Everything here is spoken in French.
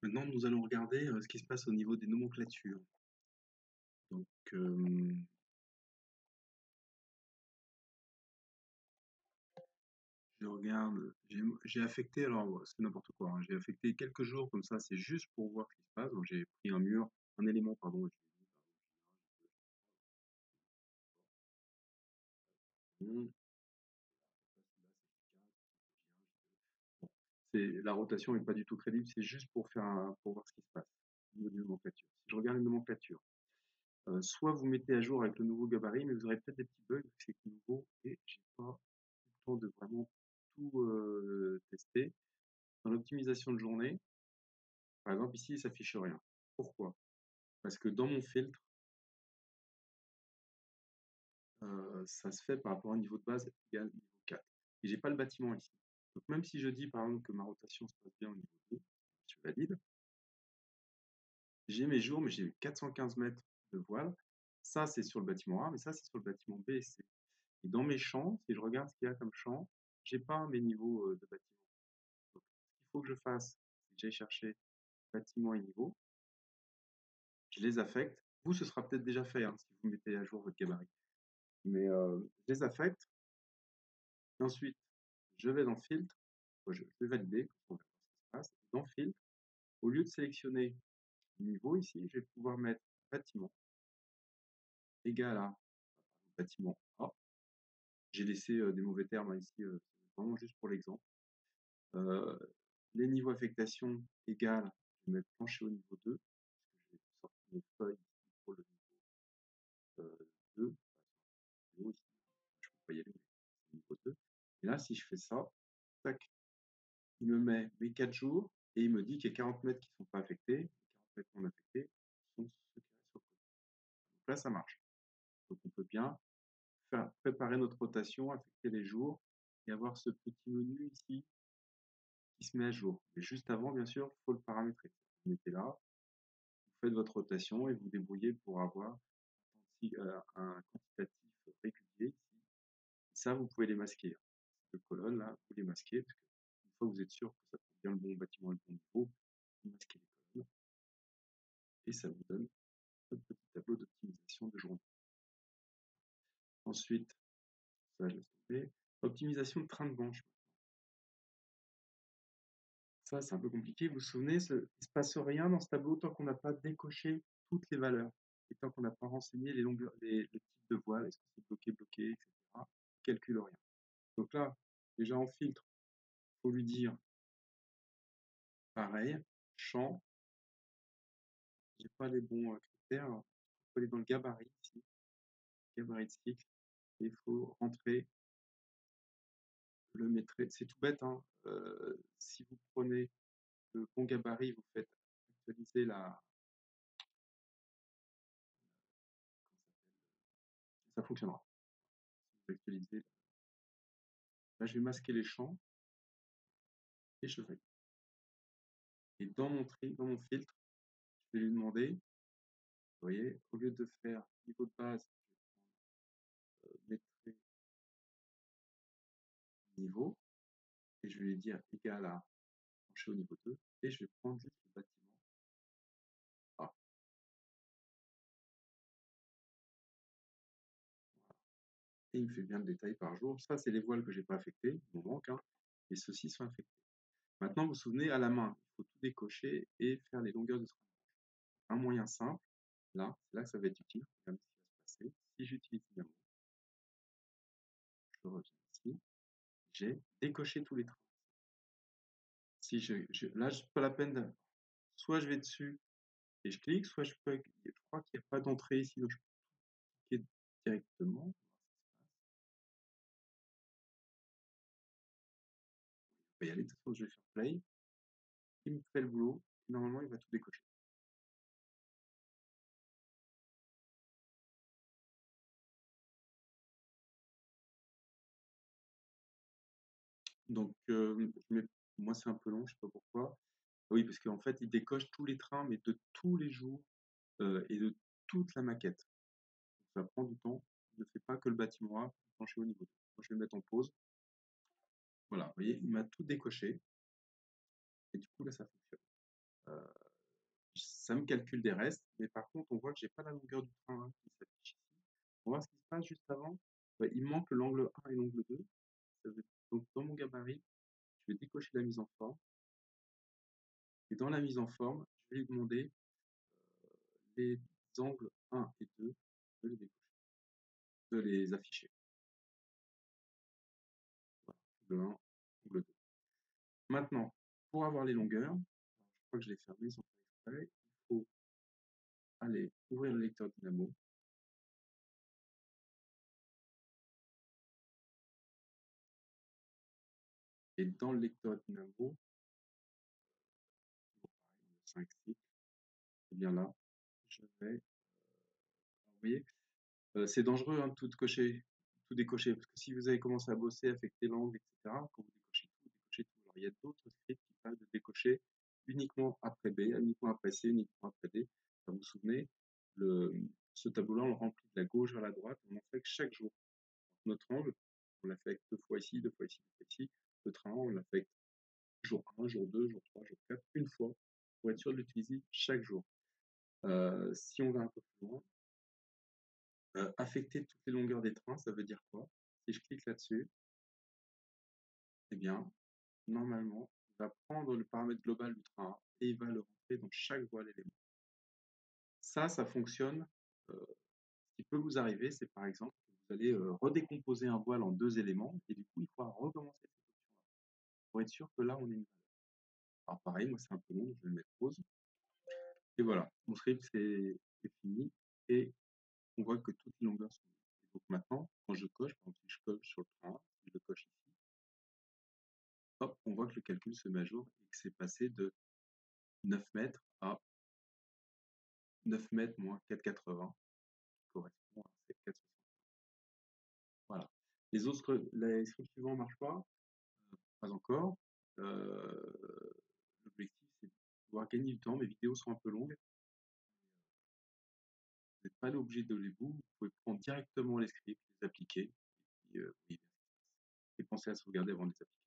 Maintenant, nous allons regarder ce qui se passe au niveau des nomenclatures. Donc, je regarde, j'ai affecté, alors c'est n'importe quoi, hein, j'ai affecté quelques jours comme ça, c'est juste pour voir ce qui se passe. Donc, j'ai pris un élément, pardon, et je l'ai mis, la rotation n'est pas du tout crédible, c'est juste pour pour voir ce qui se passe au niveau des nomenclatures. Si je regarde les nomenclatures, soit vous mettez à jour avec le nouveau gabarit, mais vous aurez peut-être des petits bugs, c'est nouveau et j'ai pas eu le temps de vraiment tout tester. Dans l'optimisation de journée, par exemple, ici, il ne s'affiche rien. Pourquoi? Parce que dans mon filtre, ça se fait par rapport à un niveau de base égal niveau 4. Et j'ai pas le bâtiment ici. Donc même si je dis par exemple que ma rotation se passe bien au niveau 2, je valide, j'ai mes jours, mais j'ai 415 mètres de voile. Ça, c'est sur le bâtiment A, mais ça, c'est sur le bâtiment B et C. Et dans mes champs, si je regarde ce qu'il y a comme champ, j'ai pas mes niveaux de bâtiment. Donc, ce qu'il faut que je fasse, c'est que j'aille chercher bâtiment et niveau, je les affecte. Vous, ce sera peut-être déjà fait hein, si vous mettez à jour votre gabarit. Mais je les affecte. Et ensuite, je vais dans filtre, je vais valider pour voir ce qui se passe. Dans filtre, au lieu de sélectionner niveau ici, je vais pouvoir mettre bâtiment égal à bâtiment A. J'ai laissé des mauvais termes hein, ici, c'est vraiment juste pour l'exemple. Euh, les niveaux affectation égal, je vais mettre plancher au niveau 2, parce que je vais sortir mes feuilles ici pour le niveau 2. Je ne peux pas y aller, mais c'est niveau 2. Et là, si je fais ça, tac, il me met mes 4 jours et il me dit qu'il y a 40 mètres qui ne sont pas affectés. Les 40 mètres non affectés sont ceux qui restent au côté. Donc là, ça marche. Donc on peut bien préparer notre rotation, affecter les jours et avoir ce petit menu ici qui se met à jour. Mais juste avant, bien sûr, il faut le paramétrer. Vous mettez là, vous faites votre rotation et vous débrouillez pour avoir un quantitatif régulier ici. Ça, vous pouvez les masquer. Ces deux colonnes là, vous les masquez parce que une fois que vous êtes sûr que ça trouve bien le bon bâtiment et le bon niveau, vous masquez les colonnes et ça vous donne un petit tableau d'optimisation de journée. Ensuite, ça je laisse tomber. Optimisation de train de banche. Ça, c'est un peu compliqué. Vous vous souvenez, il ne se passe rien dans ce tableau tant qu'on n'a pas décoché toutes les valeurs et tant qu'on n'a pas renseigné les longueurs, les types de voiles, est-ce que c'est bloqué, bloqué, etc. On ne calcule rien. Donc là, déjà en filtre, il faut lui dire pareil, champ, j'ai pas les bons critères. Il faut aller dans le gabarit ici, gabarit de cycle, et il faut rentrer le métrer. C'est tout bête, hein. Si vous prenez le bon gabarit, vous faites actualiser ça fonctionnera. Si vous actualisez, là je vais masquer les champs et je vais. Et dans dans mon filtre, je vais lui demander, vous voyez, au lieu de faire niveau de base, je vais prendre niveau et je vais lui dire égal à plancher au niveau 2 et je vais prendre juste le bâtiment A. Et il me fait bien le détail par jour. Ça, c'est les voiles que je n'ai pas affectées, il m'en manque, hein, et ceux-ci sont affectés. Maintenant, vous vous souvenez, à la main, il faut tout décocher et faire les longueurs de train. Un moyen simple, là, c'est là que ça va être utile. Regardez ce qui va se passer. Si j'utilise Dynamo, je reviens ici, j'ai décoché tous les trains. Si là, je pas la peine de, soit je vais dessus et je clique, soit je crois qu'il n'y a pas d'entrée ici, donc je peux cliquer directement. Je vais y aller, de toute façon, je vais faire play. Il me fait le boulot, et normalement, il va tout décocher. Donc, moi, c'est un peu long, je ne sais pas pourquoi. Oui, parce qu'en fait, il décoche tous les trains, mais de tous les jours et de toute la maquette. Donc, ça prend du temps. Il ne fait pas que le bâtiment A, plancher au niveau 2. Moi, je vais le mettre en pause. Voilà, vous voyez, il m'a tout décoché. Et du coup, là, ça fonctionne. Euh, Ça me calcule des restes, mais par contre, on voit que j'ai pas la longueur du train hein, qui s'affiche ici. On voit ce qui se passe juste avant. Il manque l'angle 1 et l'angle 2. Donc, dans mon gabarit, je vais décocher la mise en forme. Et dans la mise en forme, je vais lui demander les angles 1 et 2 de les décocher, de les afficher. Voilà, angle 1, angle 2. Maintenant, pour avoir les longueurs, je crois que je l'ai fermé sans faire exprès, il faut aller ouvrir le lecteur Dynamo. Et dans le lecteur Dynamo, 5 cycles, et bien là, je vais, vous voyez, c'est dangereux hein, de tout décocher, parce que si vous avez commencé à bosser, affecter l'angle, etc., quand vous décochez tout, décochez tout. Alors il y a d'autres scripts qui permettent de décocher uniquement après B, uniquement après C, uniquement après D. Vous vous souvenez, ce tableau-là, on le remplit de la gauche vers la droite, on en fait chaque jour. Notre angle, on l'affecte 2 fois ici, 2 fois ici, 2 fois ici. Le train, on l'affecte jour 1, jour 2, jour 3, jour 4, une fois, pour être sûr de l'utiliser chaque jour. Si on va un peu plus loin, affecter toutes les longueurs des trains, ça veut dire quoi? Si je clique là-dessus, eh bien, normalement, il va prendre le paramètre global du train et il va le rentrer dans chaque voie d'éléments. Ça fonctionne. Ce qui peut vous arriver, c'est par exemple que vous allez redécomposer un voile en 2 éléments et du coup, il faudra recommencer cette option-là pour être sûr que là, on est une valeur. Alors pareil, moi, c'est un peu long, je vais le mettre pause. Et voilà, mon script, c'est fini et on voit que toutes les longueurs sont mises. Donc maintenant, quand je coche, par exemple, si je coche sur le train, si je le coche ici, hop, on voit que le calcul se met à jour et que c'est passé de 9 mètres à 9 mètres moins 4,80, qui correspond à 7,60. Voilà. Les scripts suivants ne marchent pas encore. L'objectif, c'est de pouvoir gagner du temps. Mes vidéos sont un peu longues. Vous n'êtes pas obligé de les vous pouvez prendre directement les scripts, les appliquer, et puis, et pensez à sauvegarder avant de les appliquer.